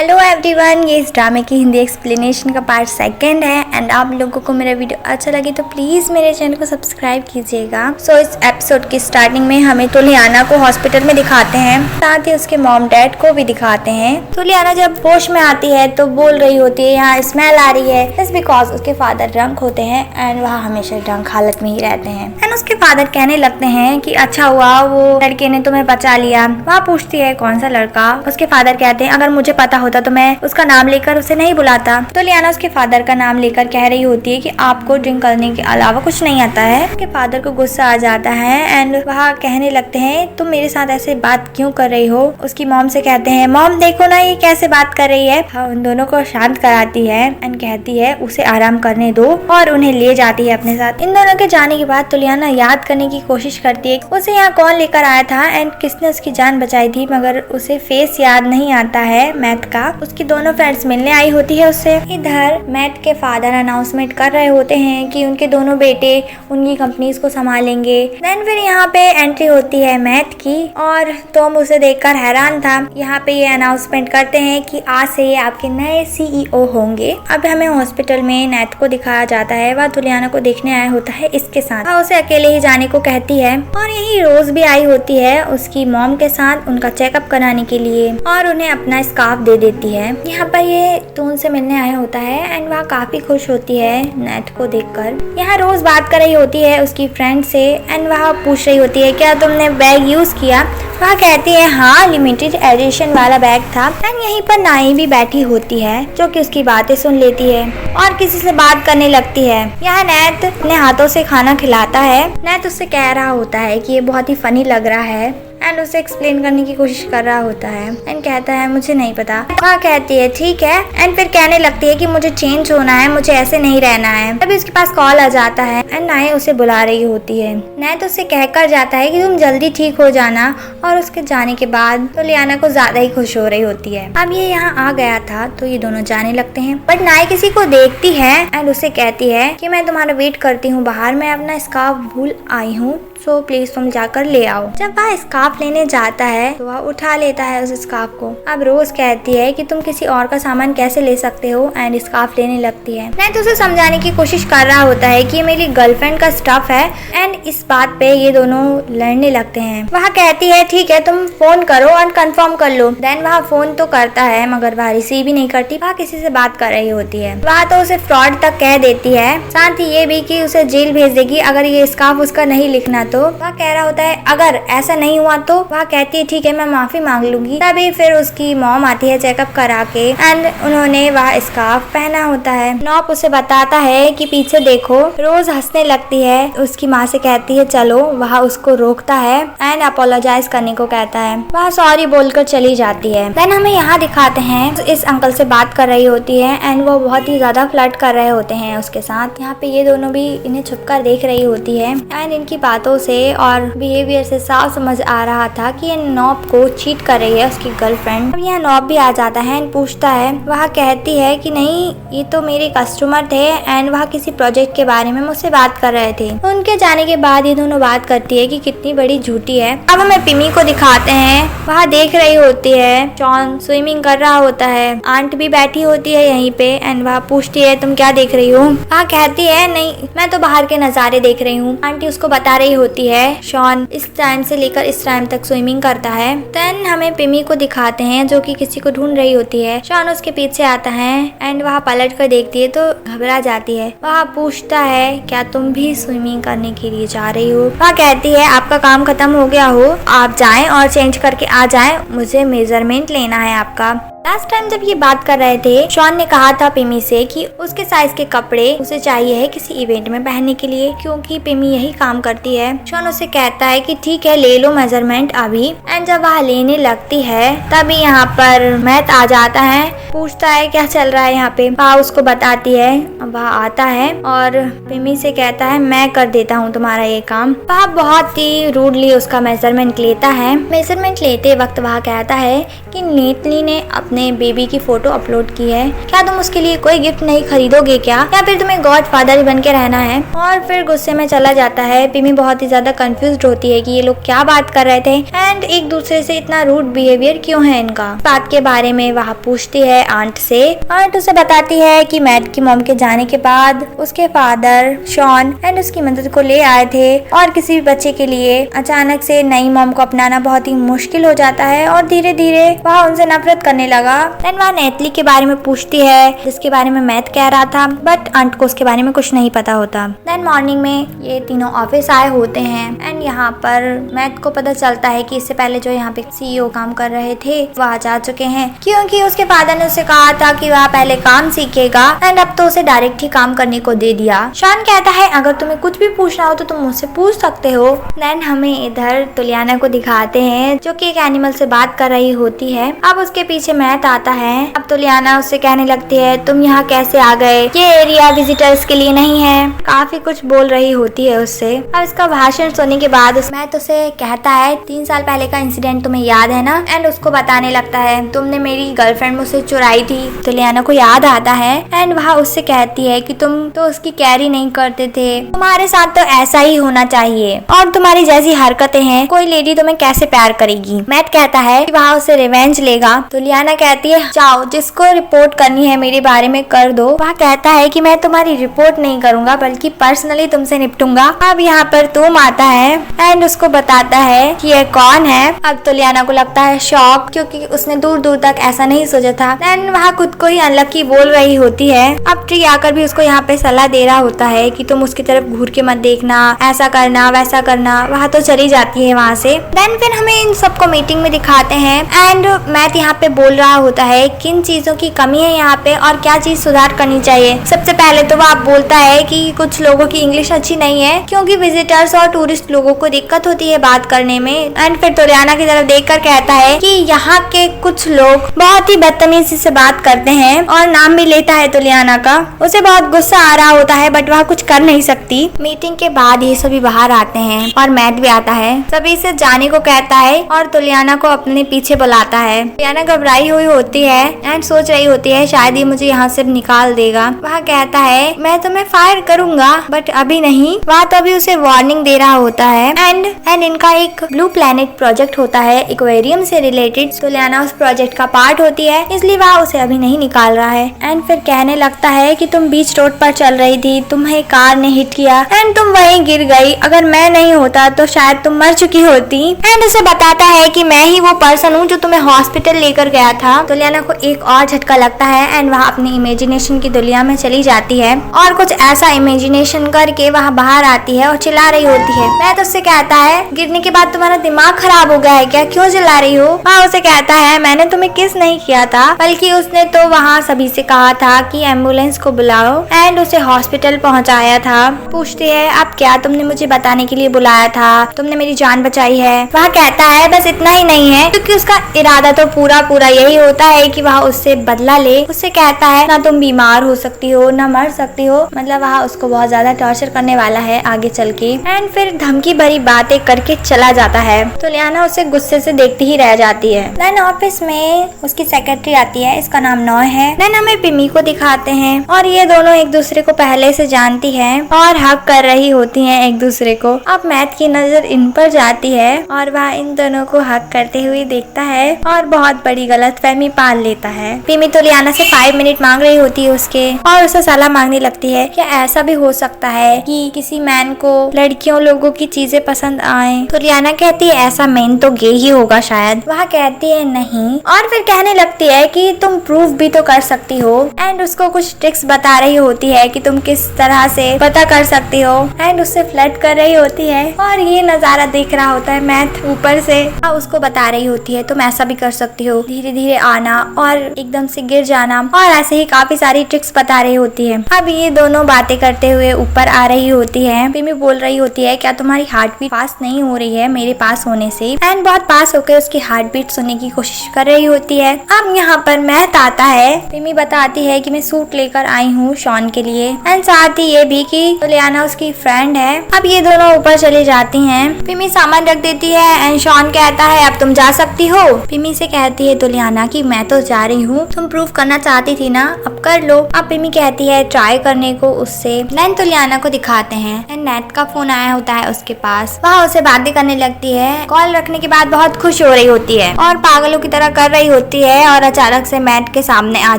Hello everyone, ये इस ड्रामे की हिंदी एक्सप्लेनेशन का पार्ट सेकंड है। एंड आप लोगों को मेरा वीडियो अच्छा लगे तो प्लीज़ मेरे चैनल को सब्सक्राइब कीजिएगा। सो इस एपिसोड की स्टार्टिंग में हमें तुलियाना को हॉस्पिटल में दिखाते हैं, साथ ही उसके मॉम डैड को भी दिखाते हैं। तुलियाना जब होश में आती है तो बोल रही होती है यहाँ स्मेल आ रही है, जस्ट बिकॉज उसके फादर ड्रंक होते हैं एंड वह हमेशा ड्रंक हालत में ही रहते हैं। एंड उसके फादर कहने लगते हैं कि अच्छा हुआ वो लड़के ने तुम्हें बचा लिया। वह पूछती है कौन सा लड़का। उसके फादर कहते हैं अगर मुझे पता होता तो मैं उसका नाम लेकर उसे नहीं बुलाता। तो लियाना उसके फादर का नाम लेकर कह रही होती है कि आपको ड्रिंक करने के अलावा कुछ नहीं आता है। उसके फादर को गुस्सा आ जाता है एंड वह कहने लगते हैं तुम मेरे साथ ऐसे बात क्यों कर रही हो। उसकी मॉम से कहते हैं मॉम देखो ना ये कैसे बात कर रही है। हाँ, उन दोनों को शांत कराती है एंड कहती है उसे आराम करने दो और उन्हें ले जाती है अपने साथ। इन दोनों के जाने के बाद तुलियाना याद करने की कोशिश करती है उसे यहाँ कौन लेकर आया था एंड किसने उसकी जान बचाई थी, मगर उसे फेस याद नहीं आता है मैथ का। उसकी दोनों फ्रेंड्स मिलने आई होती है उससे। इधर मैथ के फादर अनाउंसमेंट कर रहे होते हैं कि उनके दोनों बेटे उनकी कंपनीज को संभालेंगे। देन फिर यहाँ पे एंट्री होती है मैथ की और टॉम उसे देखकर हैरान था। यहाँ पे ये अनाउंसमेंट करते हैं कि आज से ये आपके नए सीईओ होंगे। अब हमें हॉस्पिटल में मैथ को दिखाया जाता है, वह तुलियाना को देखने आया होता है इसके साथ। वह उसे अकेले ही जाने को कहती है और यही रोज भी आई होती है उसकी मॉम के साथ उनका चेकअप कराने के लिए और उन्हें अपना स्कार्फ दे देती है। यहाँ पर ये टून से मिलने आया होता है एंड वह काफी खुश होती है नेट को देखकर। यहाँ रोज बात कर रही होती है उसकी फ्रेंड से एंड वह पूछ रही होती है क्या तुमने बैग यूज किया। वह कहती है हाँ लिमिटेड एडिशन वाला बैग था। एंड यहीं पर नाई भी बैठी होती है जो कि उसकी बातें सुन लेती है और किसी से बात करने लगती है। यहाँ नेट अपने हाथों से खाना खिलाता है। नेट उससे कह रहा होता है कि ये बहुत ही फनी लग रहा है एंड उसे एक्सप्लेन करने की कोशिश कर रहा होता है एंड कहता है मुझे नहीं पता। वह कहती है ठीक है एंड फिर कहने लगती है कि मुझे चेंज होना है, मुझे ऐसे नहीं रहना है। तभी उसके पास कॉल आ जाता है एंड नाय उसे बुला रही होती है। नाय तो उसे कहकर जाता है कि तुम जल्दी ठीक हो जाना और उसके जाने के बाद तो लियाना को ज्यादा ही खुश हो रही होती है। अब ये यहाँ आ गया था तो ये दोनों जाने लगते हैं, बट नाय किसी को देखती है एंड उसे कहती है कि मैं तुम्हारा वेट करती हूँ बाहर, मैं अपना स्कार्फ भूल आई हूँ, सो प्लीज तुम जाकर ले आओ। जब वह स्कार्फ लेने जाता है तो वह उठा लेता है उस स्कार्फ को। अब रोज कहती है कि तुम किसी और का सामान कैसे ले सकते हो एंड स्कार्फ लेने लगती है। मैं तो उसे समझाने की कोशिश कर रहा होता है कि ये मेरी गर्लफ्रेंड का स्टफ है एंड इस बात पे ये दोनों लड़ने लगते हैं। वह कहती है ठीक है तुम फोन करो और कंफर्म कर लो। देन वह फोन तो करता है मगर वह रिसीव भी नहीं करती, वह किसी से बात कर रही होती है। वह तो उसे फ्रॉड तक कह देती है, साथ ही ये भी कि उसे जेल भेज देगी अगर ये स्कार्फ उसका नहीं लिखना। तो वह कह रहा होता है अगर ऐसा नहीं हुआ तो वह कहती है ठीक है मैं माफी मांग लूंगी। तभी फिर उसकी मॉम आती है चेकअप करा के एंड उन्होंने वह स्कार्फ पहना होता है। नॉप उसे बताता है कि पीछे देखो। रोज हंसने लगती है, उसकी माँ से कहती है चलो। वह उसको रोकता है एंड अपोलोजाइज करने को कहता है। वह सॉरी बोलकर चली जाती है। देन हमें यहाँ दिखाते हैं इस अंकल से बात कर रही होती है एंड वो बहुत ही ज्यादा फ्लर्ट कर रहे होते हैं उसके साथ। यहाँ पे ये दोनों भी इन्हें छुपकर देख रही होती है एंड इनकी बातों से और बिहेवियर से साफ समझ आ रहा था कि ये नॉब को चीट कर रही है उसकी गर्लफ्रेंड। अब यहाँ नॉब भी आ जाता है एंड पूछता है। वह कहती है कि नहीं ये तो मेरे कस्टमर थे एंड वह किसी प्रोजेक्ट के बारे में मुझसे बात कर रहे थे। उनके जाने के बाद ये दोनों बात करती है कि कितनी बड़ी झूठी है। अब हमें पिमी को दिखाते हैं, वह देख रही होती है जॉन स्विमिंग कर रहा होता है। आंट भी बैठी होती है यहीं पे एंड वह पूछती है तुम क्या देख रही हो। वह कहती है नहीं मैं तो बाहर के नजारे देख रही हूँ। आंटी उसको बता रही होती है शॉन इस टाइम से लेकर इस टाइम तक स्विमिंग करता है। देन हमें पिमी को दिखाते हैं जो कि किसी को ढूंढ रही होती है। शॉन उसके पीछे आता है एंड वह पलट कर देखती है तो घबरा जाती है। वह पूछता है क्या तुम भी स्विमिंग करने के लिए जा रही हो। वह कहती है आपका काम खत्म हो गया हो, आप जाएं और चेंज करके आ जाएं, मुझे मेजरमेंट लेना है आपका। लास्ट टाइम जब ये बात कर रहे थे शॉन ने कहा था पिमी से कि उसके साइज के कपड़े उसे चाहिए है किसी इवेंट में पहनने के लिए क्योंकि पिमी यही काम करती है। शॉन उसे कहता है कि ठीक है ले लो मेजरमेंट अभी। एंड जब वह लेने लगती है तभी यहाँ पर मैथ आ जाता है, पूछता है क्या चल रहा है यहाँ पे। वह उसको बताती है। वह आता है और पिमी से कहता है मैं कर देता हूँ तुम्हारा ये काम। वह बहुत ही रूडली उसका मेजरमेंट लेता है। मेजरमेंट लेते वक्त वह कहता है कि नेटली ने अपने बेबी की फोटो अपलोड की है, क्या तुम उसके लिए कोई गिफ्ट नहीं खरीदोगे क्या, या फिर तुम्हें गॉड फादर ही बन के रहना है। और फिर गुस्से में चला जाता है। पिमी बहुत ही ज्यादा कंफ्यूज होती है कि ये लोग क्या बात कर रहे थे एंड एक दूसरे से इतना रूड बिहेवियर क्यों है इनका। बात के बारे में वह पूछती है आंट से। आंट उसे बताती है कि मैट की मॉम के जाने के बाद उसके फादर शॉन एंड उसकी मदद को ले आए थे और किसी भी बच्चे के लिए अचानक से नई मॉम को अपनाना बहुत ही मुश्किल हो जाता है और धीरे धीरे वह उनसे नफरत करने लगा। देन वह नेतली के बारे में पूछती है जिसके बारे में मैथ कह रहा था, बट आंट को उसके बारे में कुछ नहीं पता होता। देन मॉर्निंग में ये तीनों ऑफिस आए होते हैं एंड यहाँ पर मैथ को पता चलता है कि इससे पहले जो यहाँ पे CEO काम कर रहे थे वह जा चुके हैं, क्योंकि उसके फादर ने उसे कहा था कि वह पहले काम सीखेगा एंड अब तो उसे डायरेक्ट ही काम करने को दे दिया। शॉन कहता है अगर तुम्हें कुछ भी पूछना हो तो तुम मुझसे पूछ सकते हो। देन हमें इधर तुलियाना को दिखाते हैं जो कि एक एनिमल से बात कर रही होती है। अब उसके पीछे मैथ आता है। अब तुलियाना उससे कहने लगती है तुम यहाँ कैसे आ गए, ये एरिया विजिटर्स के लिए नहीं है, काफी कुछ बोल रही होती है उससे। अब इसका भाषण सुनने के बाद मैथ उसे कहता है 3 साल पहले का इंसिडेंट तुम्हें याद है ना, एंड उसको बताने लगता है तुमने मेरी गर्लफ्रेंड मुझसे चुराई थी। तुलियाना को याद आता है एंड वह उससे कहती है कि तुम तो उसकी कैरी नहीं करते थे, तुम्हारे साथ तो ऐसा ही होना चाहिए और तुम्हारी जैसी हरकतें हैं कोई लेडी तुम्हें कैसे प्यार करेगी। मैथ कहता है कि वह उससे रिवेंज लेगा। तुलियाना कहती है जाओ जिसको रिपोर्ट करनी है मेरे बारे में कर दो। वह कहता है कि मैं तुम्हारी रिपोर्ट नहीं करूंगा बल्कि पर्सनली तुमसे निपटूंगा। अब यहाँ पर तुम आता है एंड उसको बताता है कि यह कौन है। अब तुलियाना को लगता है शॉक, क्योंकि उसने दूर दूर तक ऐसा नहीं सोचा था। देन वह खुद को ही अनलकी बोल रही होती है। अब ट्री आकर भी उसको यहाँ पे सलाह दे रहा होता है कि तुम उसकी तरफ घूर के मत देखना, ऐसा करना वैसा करना। वह तो चली जाती है वहाँ से। देन फिर हमें इन सबको मीटिंग में दिखाते हैं एंड मैथ यहाँ पे बोल रहा होता है किन चीजों की कमी है यहाँ पे और क्या चीज सुधार करनी चाहिए। सबसे पहले तो वह बोलता है कि कुछ लोगों की इंग्लिश अच्छी नहीं है क्योंकि विजिटर्स और टूरिस्ट लोगों को दिक्कत होती है बात करने में। एंड फिर तुलियाना की तरफ देखकर कहता है कि यहाँ के कुछ लोग बहुत ही बदतमीजी से बात करते हैं और नाम भी लेता है तुलियाना का। उसे बहुत गुस्सा आ रहा होता है बट वह कुछ कर नहीं सकती। मीटिंग के बाद ये सभी बाहर आते हैं और मैथ भी आता है। सभी से जाने को कहता है और तुलियाना को अपने पीछे बुलाता है। तुलियाना घबराई हुई होती है एंड सोच रही होती है शायद ही मुझे यहाँ से निकाल देगा। वह कहता है मैं तुम्हें फायर करूंगा बट अभी नहीं। वह तो अभी उसे वार्निंग दे रहा होता है एंड इनका एक ब्लू प्लेनेट प्रोजेक्ट होता है एक्वेरियम से रिलेटेड। तुलियाना उस प्रोजेक्ट का पार्ट होती है इसलिए वह उसे अभी नहीं निकाल रहा है। एंड फिर कहने लगता है कि तुम बीच रोड पर चल रही थी, तुम्हें कार ने हिट किया एंड तुम वहीं गिर गई, अगर मैं नहीं होता तो शायद तुम मर चुकी होती। एंड उसे बताता है कि मैं ही वो पर्सन हूँ जो तुम्हें हॉस्पिटल लेकर गया था। तुलियाना को एक और झटका लगता है एंड वह अपनी इमेजिनेशन की दुनिया में चली जाती है और कुछ ऐसा इमेजिनेशन करके वहाँ बाहर आती है और चिल्ला रही होती है। मैं तो उससे कहता है गिरने के बाद तुम्हारा दिमाग खराब हो गया है क्या, क्यों चिल्ला रही हो। वह उसे कहता है मैंने तुम्हें किस नहीं किया था, बल्कि उसने तो वहाँ सभी से कहा था कि एम्बुलेंस को बुलाओ एंड उसे हॉस्पिटल पहुँचाया था। पूछती है अब क्या तुमने मुझे बताने के लिए बुलाया था, तुमने मेरी जान बचाई है। वह कहता है बस इतना ही नहीं है, क्योंकि उसका इरादा तो पूरा यही होता है कि वह उससे बदला ले। उससे कहता है ना तुम बीमार हो सकती हो ना मर सकती हो, मतलब वह उसको बहुत ज्यादा टॉर्चर करने वाला है आगे चल के। एंड फिर धमकी भरी बातें करके चला जाता है। तुलियाना उसे गुस्से से देखती ही रह जाती है। देन ऑफिस में उसकी सेक्रेटरी आती है, इसका नाम नॉय है। देन हमें पिमी को दिखाते हैं और ये दोनों एक दूसरे को पहले से जानती है और हक कर रही होती है एक दूसरे को। अब मैथ की नजर इन पर जाती है और वह इन दोनों को हक करते हुए देखता है और बहुत बड़ी गलतफहमी पाल लेता है। पिमी तुलियाना से 5 मिनट मांग रही होती है उसके और उसे सलाह मांगने लगती है क्या ऐसा भी हो सकता है कि किसी मैन को लड़कियों लोगों की चीजें पसंद आए। तुलियाना कहती है ऐसा मैन तो गे ही होगा शायद। वह कहती है नहीं और फिर कहने लगती है कि तुम प्रूफ भी तो कर सकती हो एंड उसको कुछ ट्रिक्स बता रही होती है कि तुम किस तरह से पता कर सकती हो एंड उससे फ्लर्ट कर रही होती है और ये नजारा देख रहा होता है मैथ ऊपर से। उसको बता रही होती है तुम ऐसा भी कर सकती हो, धीरे धीरे आना और एकदम से गिर जाना और ऐसे ही काफी सारी ट्रिक्स बता रही होती है। अब ये दोनों बातें करते हुए ऊपर आ रही होती है। पिमी बोल रही होती है क्या तुम्हारी हार्ट बीट फास्ट नहीं हो रही है मेरे पास होने से, एंड बहुत पास होकर उसकी हार्ट बीट सुनने की कोशिश कर रही होती है। अब यहाँ पर मैथ आता है। पिमी बताती है कि मैं सूट लेकर आई हूँ शॉन के लिए एंड साथ ही ये भी कि तुलियाना उसकी फ्रेंड है। अब ये दोनों ऊपर चली जाती हैं। पिमी सामान रख देती है एंड शॉन कहता है अब तुम जा सकती हो। पिमी से कहती है तुलियाना ना कि मैं तो जा रही हूँ, तुम प्रूव करना चाहती थी ना, अब कर लो। अब पिमी कहती है ट्राई करने को उससे। नैन तो लियाना को दिखाते हैं एंड नैट का फोन आया होता है उसके पास। वह उसे बातें करने लगती है। कॉल रखने के बाद बहुत खुश हो रही होती है और पागलों की तरह कर रही होती है और अचानक से मैट के सामने आ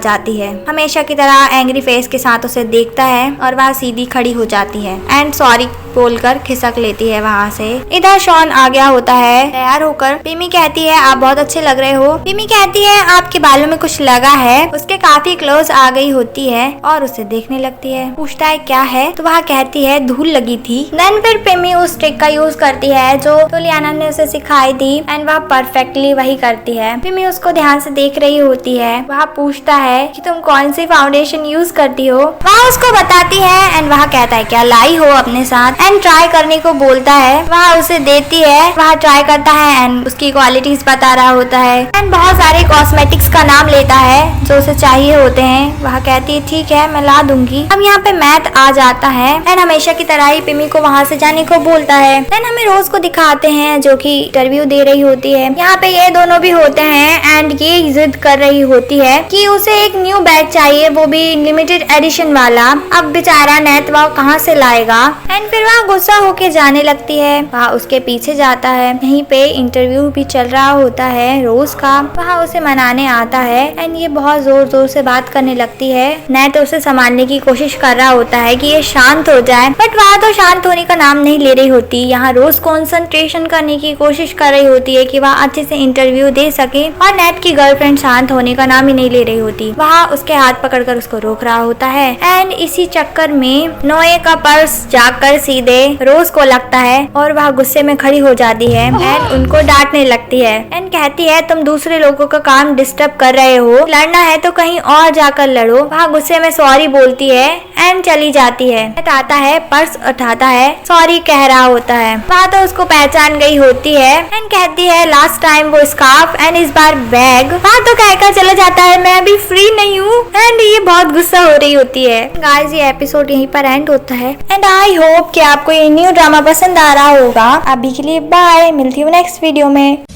जाती है। हमेशा की तरह एंग्री फेस के साथ उसे देखता है और वह सीधी खड़ी हो जाती है एंड सॉरी बोलकर खिसक लेती है वहाँ से। इधर शॉन आ गया होता है तैयार होकर। पिमी कहती है आप बहुत अच्छे लग रहे हो। पिमी कहती है आपके बालों में कुछ लगा है। उसके काफी क्लोज आ गई होती है और उसे देखने लगती है। पूछता है क्या है, तो वह कहती है धूल लगी थी। देन फिर पिमी उस ट्रिक का यूज करती है जो लियाना ने उसे सिखाई थी एंड वह परफेक्टली वही करती है। पिमी उसको ध्यान से देख रही होती है। वह पूछता है कि तुम कौन सी फाउंडेशन यूज करती हो। वह उसको बताती है एंड वह कहता है क्या लाई हो अपने साथ एंड ट्राई करने को बोलता है। वह उसे देती है, वह ट्राई करता है एंड उसकी क्वालिटीज बता रहा होता है एंड बहुत सारे कॉस्मेटिक्स का नाम लेता है जो उसे चाहिए होते हैं। वह कहती है ठीक है मैं ला दूंगी। अब यहाँ पे मैट आ जाता है एंड हमेशा की तरह ही पिमी को वहाँ से जाने को बोलता है। देन हमें रोज को दिखाते हैं जो कि इंटरव्यू दे रही होती है। यहाँ पे ये दोनों भी होते हैं एंड ये जिद कर रही होती है कि उसे एक न्यू बैग चाहिए, वो भी लिमिटेड एडिशन वाला। अब बेचारा नेट वह कहाँ से लाएगा एंड फिर वह गुस्सा होके जाने लगती है। वह उसके पीछे जाता है। यहीं पे इंटरव्यू भी चल रहा होता है रोज का। वह उसे मनाने आता है एंड ये बहुत जोर जोर से बात करने लगती है। नेट उसे संभालने की कोशिश कर रहा होता है कि ये शांत हो जाए, बट वह तो शांत होने का नाम नहीं ले रही होती। यहाँ रोज कंसंट्रेशन करने की कोशिश कर रही होती है कि वह अच्छे से इंटरव्यू दे सके और नेट की गर्लफ्रेंड शांत होने का नाम ही नहीं ले रही होती। वह उसके हाथ पकड़कर उसको रोक रहा होता है एंड इसी चक्कर में नोए का पर्स जाकर सीधे रोज को लगता है और वह गुस्से में खड़ी हो जाती है एंड उनको डांटने लगती है एंड कहती है तुम दूसरे लोगों का काम डिस्टर्ब कर रहे हो, लड़ना है तो कहीं और जाकर लड़ो। वह गुस्से में सॉरी बोलती है एंड चली जाती है। आता है पर्स उठाता है, सॉरी कह रहा होता है। वह तो उसको पहचान गई होती है एंड कहती है लास्ट टाइम वो स्कार्फ एंड इस बार बैग। वह तो कहकर चला जाता है मैं अभी फ्री नहीं हूँ एंड ये बहुत गुस्सा हो रही होती है। गाइस ये एपिसोड यहीं पर एंड होता है एंड आई होप कि आपको ये न्यू ड्रामा पसंद आ रहा होगा। अभी के लिए बाय, मिलती हूँ नेक्स्ट वीडियो में।